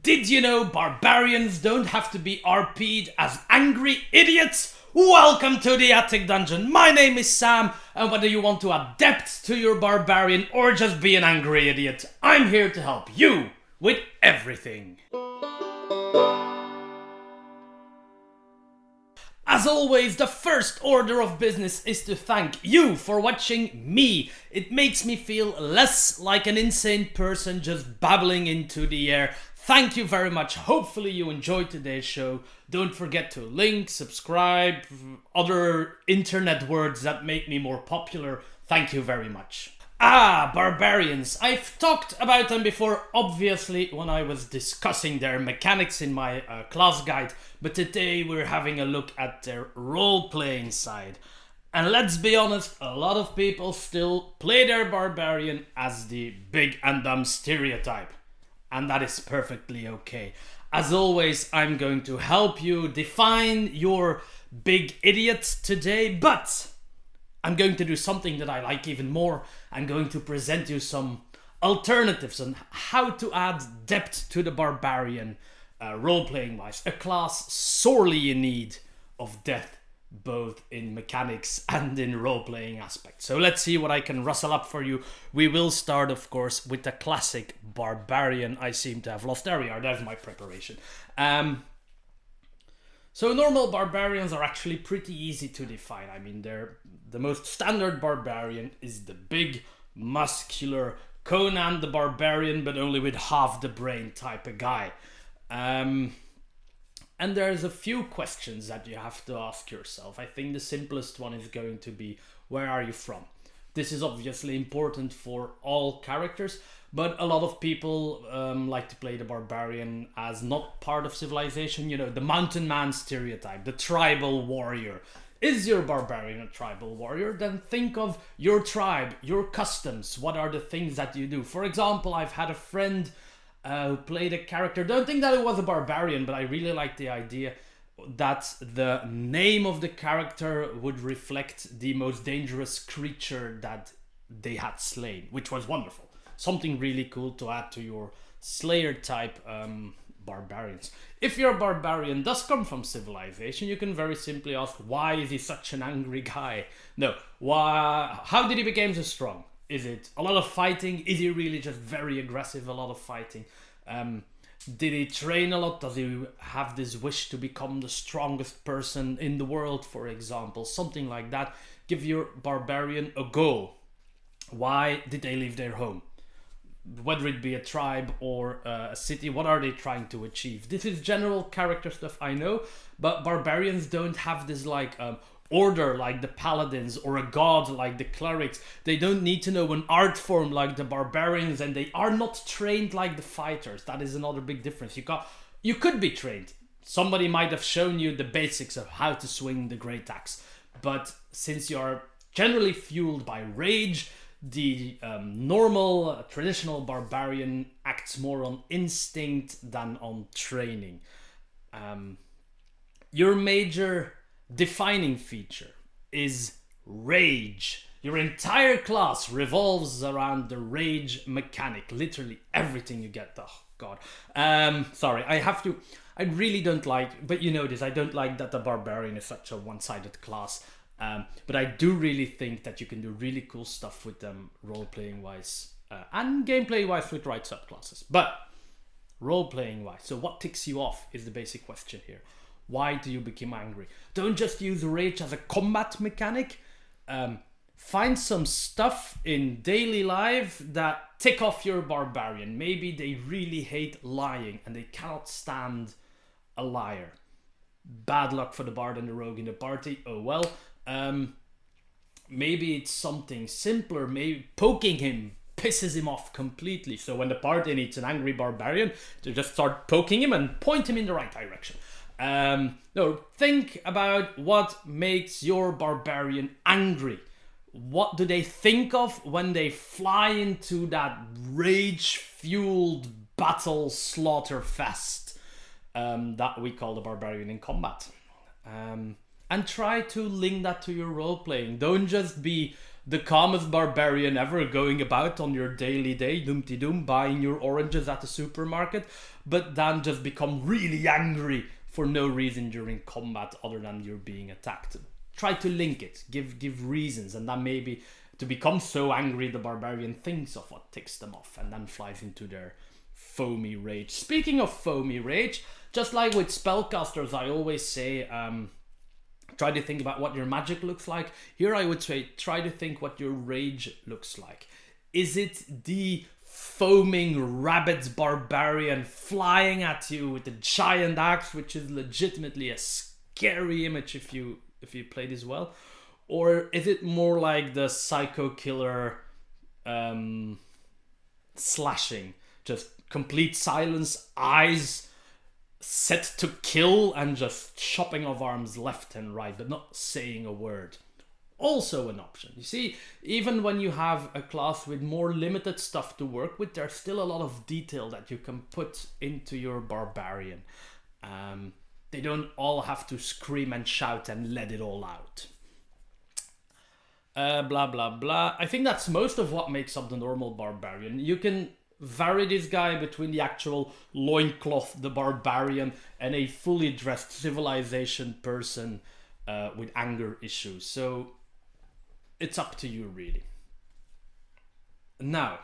Did you know barbarians don't have to be RP'd as angry idiots? Welcome to the Attic Dungeon. My name is Sam, and whether you want to adapt to your barbarian or just be an angry idiot, I'm here to help you with everything. As always, the first order of business is to thank you for watching me. It makes me feel less like an insane person just babbling into the air. Thank you very much. Hopefully you enjoyed today's show. Don't forget to link, subscribe, other internet words that make me more popular. Thank you very much. Barbarians. I've talked about them before, obviously, when I was discussing their mechanics in my class guide, but today we're having a look at their role-playing side. And let's be honest, a lot of people still play their barbarian as the big and dumb stereotype. And that is perfectly okay. As always, I'm going to help you define your big idiot today, but I'm going to do something that I like even more. I'm going to present you some alternatives on how to add depth to the barbarian role-playing wise. A class sorely in need of depth, both in mechanics and in role-playing aspects. So let's see what I can rustle up for you. We will start, of course, with the classic barbarian. I seem to have lost. There we are. There's my preparation. So normal barbarians are actually pretty easy to define. I mean, the most standard barbarian is the big, muscular Conan the Barbarian, but only with half the brain type of guy. And there's a few questions that you have to ask yourself. I think the simplest one is going to be, where are you from? This is obviously important for all characters, but a lot of people like to play the barbarian as not part of civilization. You know, the mountain man stereotype, the tribal warrior. Is your barbarian a tribal warrior? Then think of your tribe, your customs. What are the things that you do? For example, I've had a friend who played a character. Don't think that it was a barbarian, but I really like the idea that the name of the character would reflect the most dangerous creature that they had slain, which was wonderful. Something really cool to add to your Slayer type barbarians. If your barbarian does come from civilization, you can very simply ask, why is he such an angry guy? No, how did he become so strong? Is it a lot of fighting? Is he really just very aggressive, a lot of fighting? Did he train a lot? Does he have this wish to become the strongest person in the world, for example? Something like that. Give your barbarian a goal. Why did they leave their home? Whether it be a tribe or a city, what are they trying to achieve? This is general character stuff, I know, but barbarians don't have this order like the paladins or a god like the clerics. They don't need to know an art form like the barbarians, and they are not trained like the fighters. That is another big difference. You could be trained. Somebody might have shown you the basics of how to swing the great axe, but since you are generally fueled by rage, the normal traditional barbarian acts more on instinct than on training. Your major defining feature is rage. Your entire class revolves around the rage mechanic. Literally everything you get. Oh god. Sorry, I really don't like, but you know this, I don't like that the barbarian is such a one-sided class. But I do really think that you can do really cool stuff with them role-playing wise and gameplay wise with right subclasses. But role-playing wise, so what ticks you off is the basic question here. Why do you become angry? Don't just use rage as a combat mechanic. Find some stuff in daily life that tick off your barbarian. Maybe they really hate lying and they cannot stand a liar. Bad luck for the bard and the rogue in the party. Oh well. Maybe it's something simpler. Maybe poking him pisses him off completely. So when the party needs an angry barbarian, they just start poking him and point him in the right direction. No, think about what makes your barbarian angry. What do they think of when they fly into that rage-fueled battle slaughter fest that we call the barbarian in combat? And try to link that to your role-playing. Don't just be the calmest barbarian ever, going about on your daily day, doom-de-doom, buying your oranges at the supermarket, but then just become really angry for no reason during combat other than you're being attacked. Try to link it, give reasons, and then maybe to become so angry the barbarian thinks of what ticks them off and then flies into their foamy rage. Speaking of foamy rage, just like with spellcasters, I always say, try to think about what your magic looks like. Here I would say, try to think what your rage looks like. Is it the foaming rabid barbarian flying at you with a giant axe, which is legitimately a scary image if you play this well? Or is it more like the psycho killer slashing? Just complete silence, eyes set to kill, and just chopping off arms left and right, but not saying a word. Also an option. You see, even when you have a class with more limited stuff to work with, there's still a lot of detail that you can put into your barbarian. They don't all have to scream and shout and let it all out. Blah blah blah. I think that's most of what makes up the normal barbarian. You can vary this guy between the actual loincloth, the barbarian, and a fully dressed civilization person with anger issues. So it's up to you, really. Now,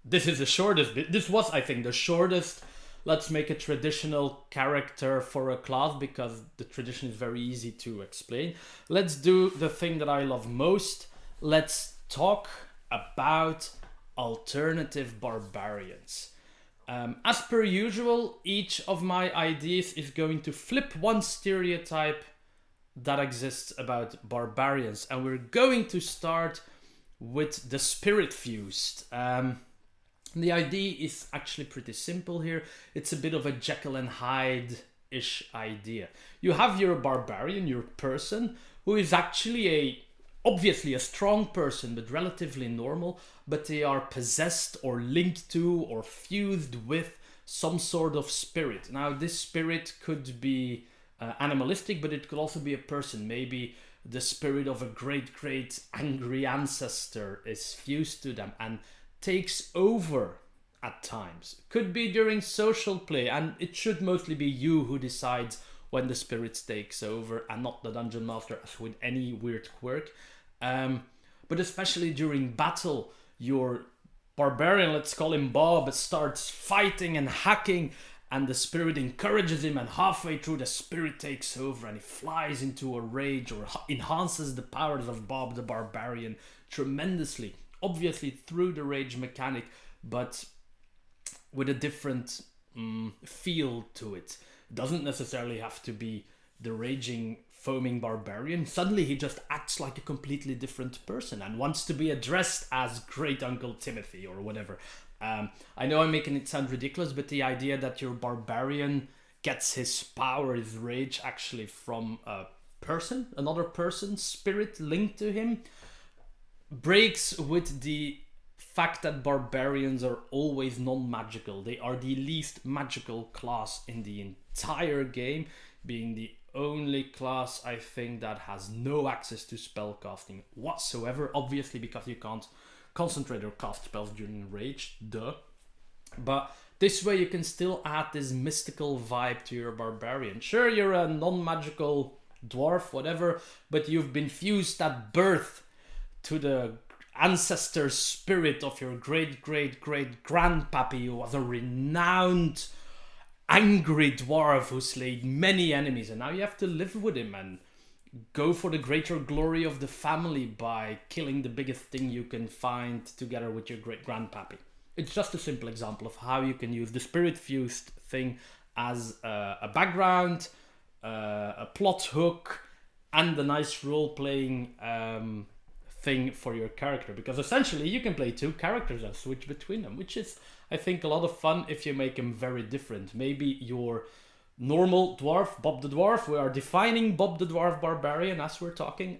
this is the shortest bit. This was, I think, the shortest. Let's make a traditional character for a class, because the tradition is very easy to explain. Let's do the thing that I love most. Let's talk about alternative barbarians. As per usual, each of my ideas is going to flip one stereotype that exists about barbarians, and we're going to start with the spirit fused. The idea is actually pretty simple here. It's a bit of a Jekyll and Hyde-ish idea. You have your barbarian, your person, who is actually obviously a strong person, but relatively normal, but they are possessed or linked to or fused with some sort of spirit. Now, this spirit could be animalistic, but it could also be a person. Maybe the spirit of a great angry ancestor is fused to them and takes over at times. Could be during social play, and it should mostly be you who decides when the spirit takes over, and not the dungeon master, as with any weird quirk. But especially during battle, your barbarian, let's call him Bob, starts fighting and hacking, and the spirit encourages him, and halfway through the spirit takes over and he flies into a rage, or enhances the powers of Bob the barbarian tremendously. Obviously through the rage mechanic, but with a different feel to it. It doesn't necessarily have to be the raging, foaming barbarian. Suddenly he just acts like a completely different person and wants to be addressed as Great Uncle Timothy or whatever. I know I'm making it sound ridiculous, but the idea that your barbarian gets his power, his rage, actually from a person, another person's spirit linked to him, breaks with the fact that barbarians are always non-magical. They are the least magical class in the entire game, being the only class, I think, that has no access to spellcasting whatsoever. Obviously, because you can't concentrate or cast spells during rage, duh. But this way you can still add this mystical vibe to your barbarian. Sure, you're a non-magical dwarf, whatever, but you've been fused at birth to the ancestor spirit of your great grandpappy, who was a renowned angry dwarf who slayed many enemies, and now you have to live with him and go for the greater glory of the family by killing the biggest thing you can find together with your great grandpappy. It's just a simple example of how you can use the spirit fused thing as a background, a plot hook, and a nice role-playing thing for your character, because essentially you can play two characters and switch between them, which is, I think, a lot of fun if you make them very different. Maybe your normal dwarf, Bob the Dwarf, we are defining Bob the Dwarf Barbarian as we're talking,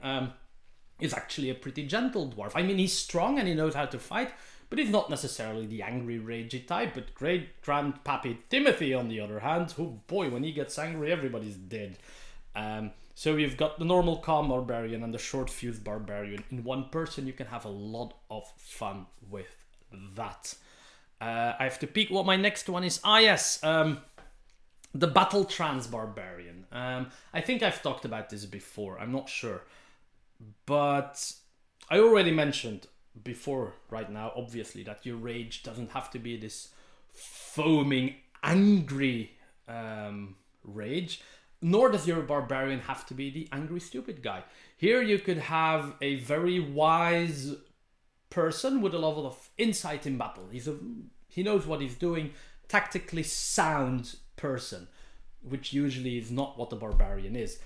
is actually a pretty gentle dwarf. I mean, he's strong and he knows how to fight, but he's not necessarily the angry, ragey type. But great grandpappy Timothy, on the other hand, oh boy, when he gets angry, everybody's dead. So you've got the normal calm barbarian and the short fuse barbarian in one person. You can have a lot of fun with that. I have to peek what my next one is. Yes, the battle trance barbarian. I think I've talked about this before. I'm not sure, but I already mentioned before right now, obviously, that your rage doesn't have to be this foaming, angry rage, nor does your barbarian have to be the angry, stupid guy. Here you could have a very wise person with a level of insight in battle. He knows what he's doing, tactically sound person, which usually is not what the barbarian is.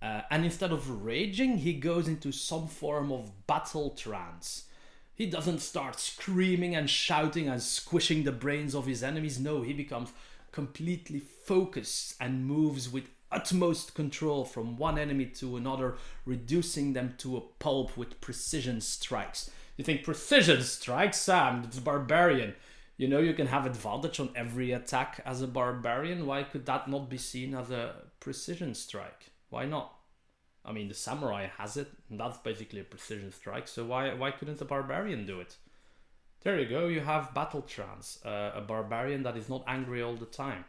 And instead of raging, he goes into some form of battle trance. He doesn't start screaming and shouting and squishing the brains of his enemies. No, he becomes completely focused and moves with utmost control from one enemy to another, reducing them to a pulp with precision strikes. You think precision strikes, Sam? It's barbarian. You know you can have advantage on every attack as a barbarian. Why could that not be seen as a precision strike? Why not? I mean, the samurai has it, and that's basically a precision strike, so why couldn't the barbarian do it? There you go, you have battle trance, a barbarian that is not angry all the time.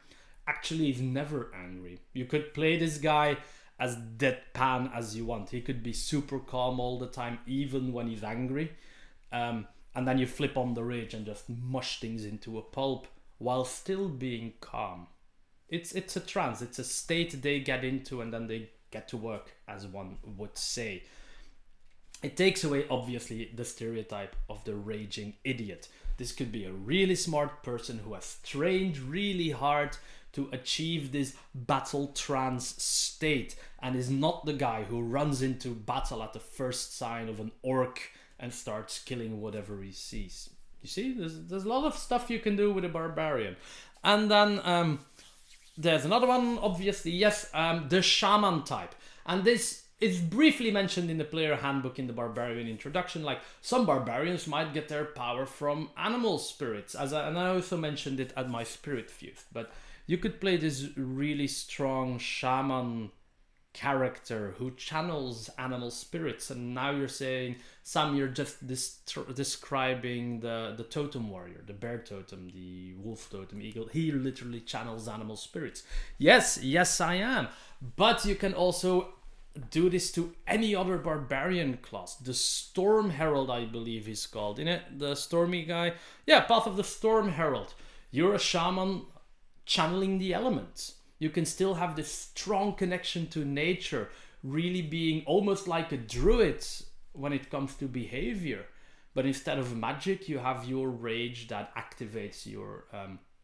Actually, he's never angry. You could play this guy as deadpan as you want. He could be super calm all the time, even when he's angry. And then you flip on the rage and just mush things into a pulp while still being calm. It's a trance, it's a state they get into and then they get to work, as one would say. It takes away, obviously, the stereotype of the raging idiot. This could be a really smart person who has trained really hard to achieve this battle trance state and is not the guy who runs into battle at the first sign of an orc and starts killing whatever he sees. You see, there's a lot of stuff you can do with a barbarian. And then there's another one, obviously, yes, the shaman type. And this is briefly mentioned in the player handbook in the barbarian introduction. Like, some barbarians might get their power from animal spirits, and I also mentioned it at my spirit fuse. But you could play this really strong shaman character who channels animal spirits, and now you're saying, Sam, you're just describing the totem warrior, the bear totem, the wolf totem, eagle. He literally channels animal spirits. Yes, I am. But you can also do this to any other barbarian class. The Storm Herald, I believe he's called, innit? The stormy guy. Yeah, Path of the Storm Herald. You're a shaman channeling the elements. You can still have this strong connection to nature, really being almost like a druid when it comes to behavior. But instead of magic, you have your rage that activates your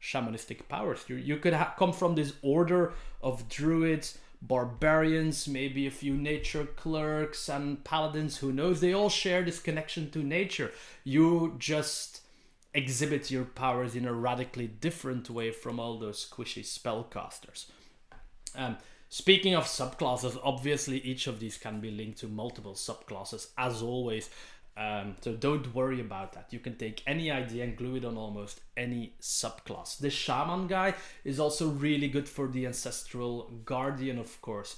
shamanistic powers. You could come from this order of druids, barbarians, maybe a few nature clerks and paladins, who knows, they all share this connection to nature. You just exhibit your powers in a radically different way from all those squishy spellcasters. Speaking of subclasses, obviously each of these can be linked to multiple subclasses, as always. So don't worry about that. You can take any idea and glue it on almost any subclass. The shaman guy is also really good for the ancestral guardian, of course.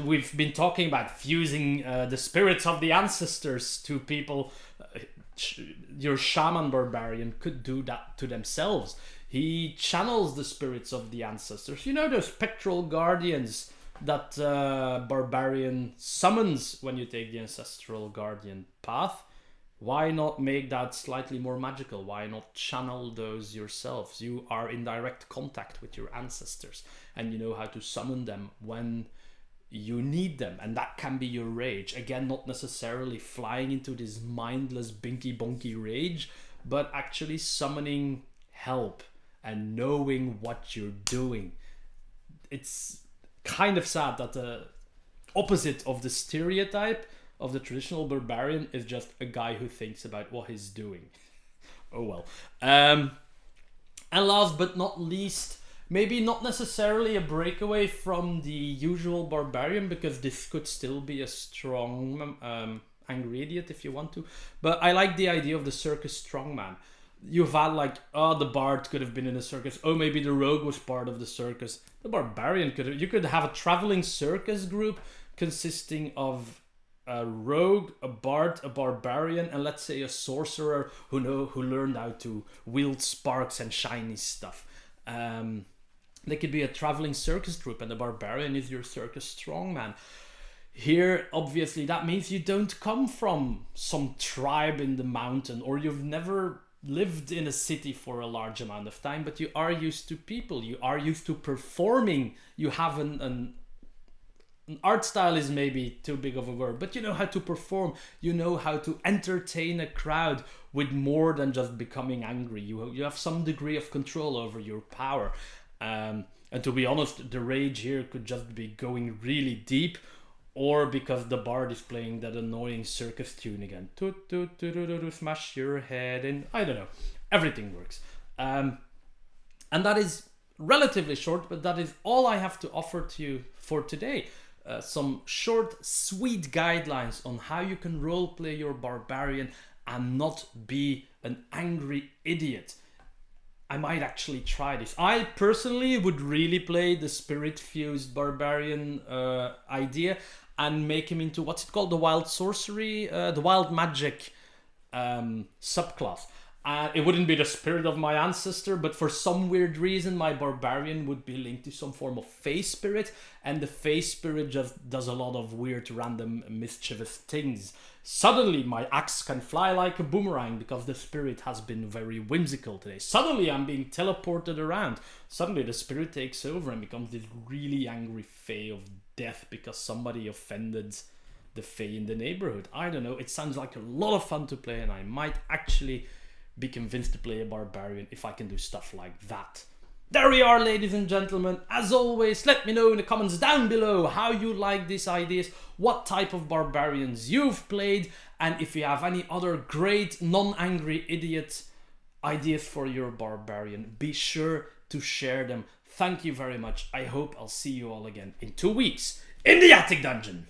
We've been talking about fusing the spirits of the ancestors to people. Your shaman barbarian could do that to themselves. He channels the spirits of the ancestors. You know those spectral guardians that barbarian summons when you take the ancestral guardian path? Why not make that slightly more magical? Why not channel those yourselves? You are in direct contact with your ancestors and you know how to summon them when you need them, and that can be your rage. Again, not necessarily flying into this mindless binky bonky rage, but actually summoning help and knowing what you're doing. It's kind of sad that the opposite of the stereotype of the traditional barbarian is just a guy who thinks about what he's doing. Oh well. And last but not least, maybe not necessarily a breakaway from the usual barbarian, because this could still be a strong angry idiot if you want to. But I like the idea of the Circus Strongman. you've had like, oh, the bard could have been in a circus. Oh, maybe the rogue was part of the circus. The barbarian could have. You could have a traveling circus group consisting of a rogue, a bard, a barbarian, and let's say a sorcerer who learned how to wield sparks and shiny stuff. They could be a traveling circus group, and the barbarian is your circus strongman. Here, obviously, that means you don't come from some tribe in the mountain, or you've never lived in a city for a large amount of time, but you are used to people, you are used to performing, you have an art style is maybe too big of a word, but you know how to perform, you know how to entertain a crowd with more than just becoming angry. You have some degree of control over your power. And to be honest, the rage here could just be going really deep, or because the bard is playing that annoying circus tune again. Toot, toot, toot, toot, toot, smash your head in. I don't know. Everything works. And that is relatively short, but that is all I have to offer to you for today. Some short, sweet guidelines on how you can roleplay your barbarian and not be an angry idiot. I might actually try this. I personally would really play the spirit-fused barbarian idea and make him into, what's it called? The wild sorcery, the wild magic subclass. It wouldn't be the spirit of my ancestor, but for some weird reason, my barbarian would be linked to some form of fey spirit, and the fey spirit just does a lot of weird, random, mischievous things. Suddenly, my axe can fly like a boomerang because the spirit has been very whimsical today. Suddenly, I'm being teleported around. Suddenly, the spirit takes over and becomes this really angry fey of death because somebody offended the fey in the neighborhood. I don't know, it sounds like a lot of fun to play, and I might actually be convinced to play a barbarian if I can do stuff like that. There we are, ladies and gentlemen. As always, let me know in the comments down below how you like these ideas, what type of barbarians you've played, and if you have any other great non-angry idiot ideas for your barbarian, be sure to share them. Thank you very much. I hope I'll see you all again in 2 weeks in the Attic Dungeon.